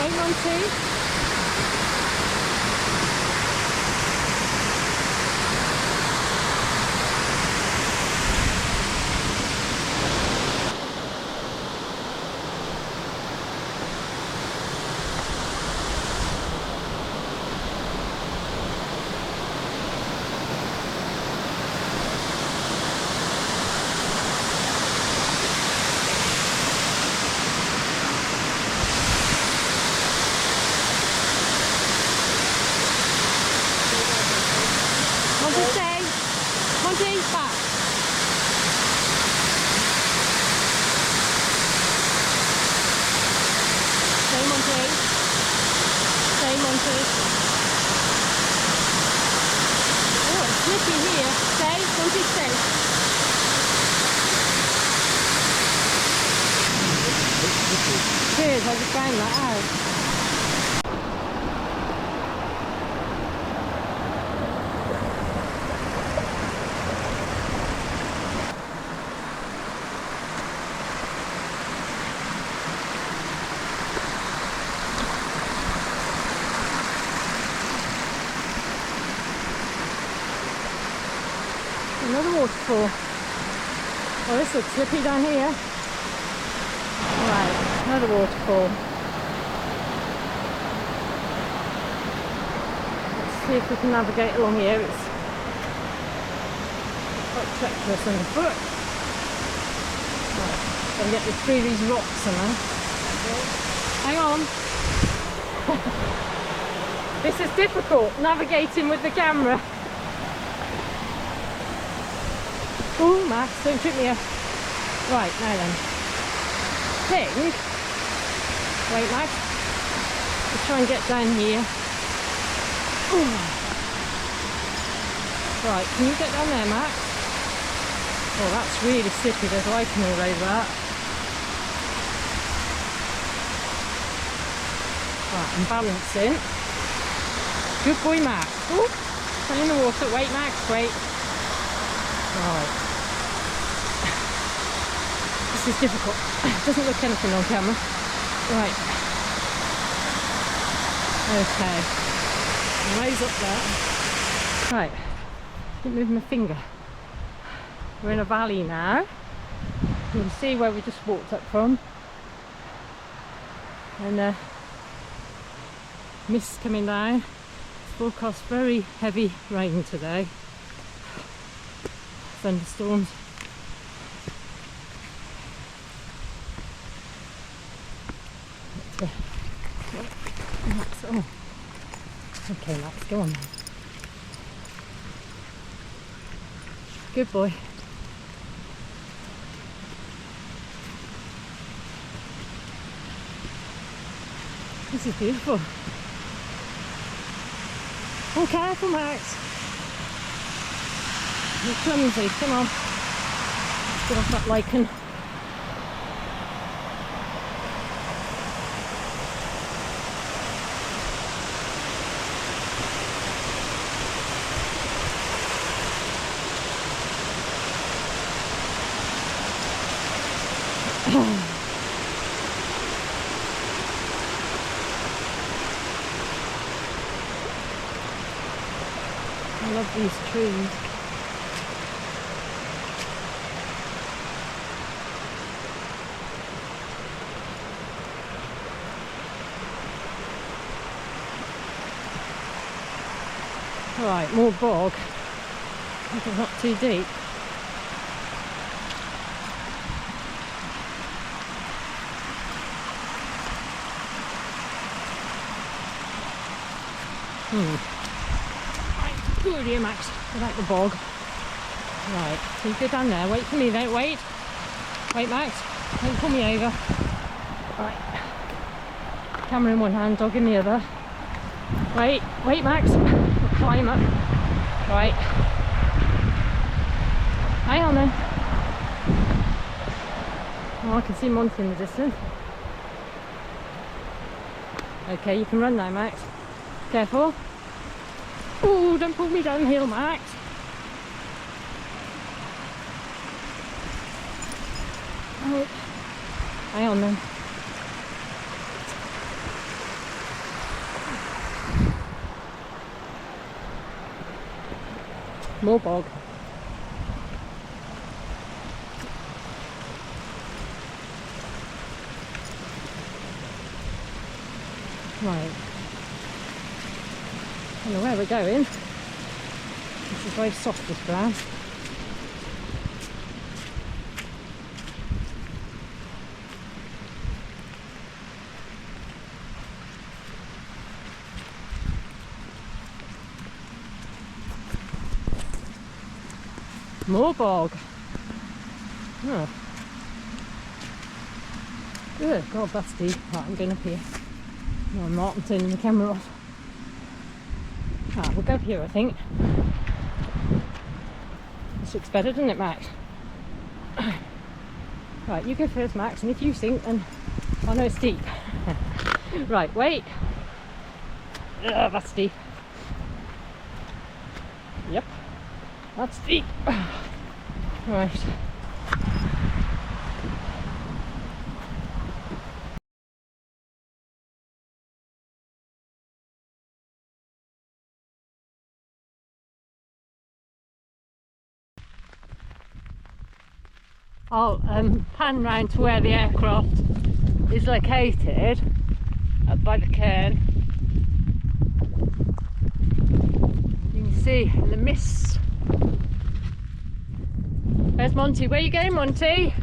Wait, Monty. Monty, stay. Monty, back. Stay, Monty. Stay, Monty. Oh, it's slippy here. Stay, Monty, stay. Cheers, I just banged that out. Another waterfall. Oh, this looks slippy down here. Right, another waterfall. Let's see if we can navigate along here. It's quite treacherous underfoot. Right, gotta get me through these rocks somehow. Hang on. This is difficult, navigating with the camera. Oh, Max, don't trip me up. Right, now then. Think. Wait, Max. Let's try and get down here. Ooh. Right, can you get down there, Max? Oh, that's really slippy. There's lichen all over that. Right, I'm balancing. Good boy, Max. Oh, I'm in the water. Wait, Max, wait. Right. This is difficult. It doesn't look anything on camera. Right. Okay. Raise up there. Right. Keep moving my finger. We're in a valley now. You can see where we just walked up from. And mist coming down. Forecast very heavy rain today. Thunderstorms. Max, oh. Okay, Max, go on then. Good boy. This is beautiful. Oh, careful, Max. You're clumsy, come on. Let's get off that lichen. I love these trees. Right, more bog. I think it's not too deep. Right, good here, Max. Without the bog. Right, so you go down there. Wait for me though. Wait. Wait, Max. Don't pull me over. Right. Camera in one hand, dog in the other. Wait, wait, Max. We'll climb up. Right. Hang on then. Oh, I can see Monty in the distance. Okay, you can run now, Max. Careful. Oh, don't pull me downhill, Max. Right. Hang on then. More bog. Right. I don't know where we're going. This is very soft, this ground. More bog. Oh. Good God, that's deep. Right, I'm going up here. No, I'm not. I'm turning the camera off. Right, we'll go up here, I think. This looks better, doesn't it, Max? Right, you go first, Max, and if you sink, then... Oh no, it's deep. Right, wait. Ugh, that's deep. Yep, that's deep. Right. I'll pan round to where the aircraft is located, up by the cairn. You can see in the mist. There's Monty. Where are you going, Monty?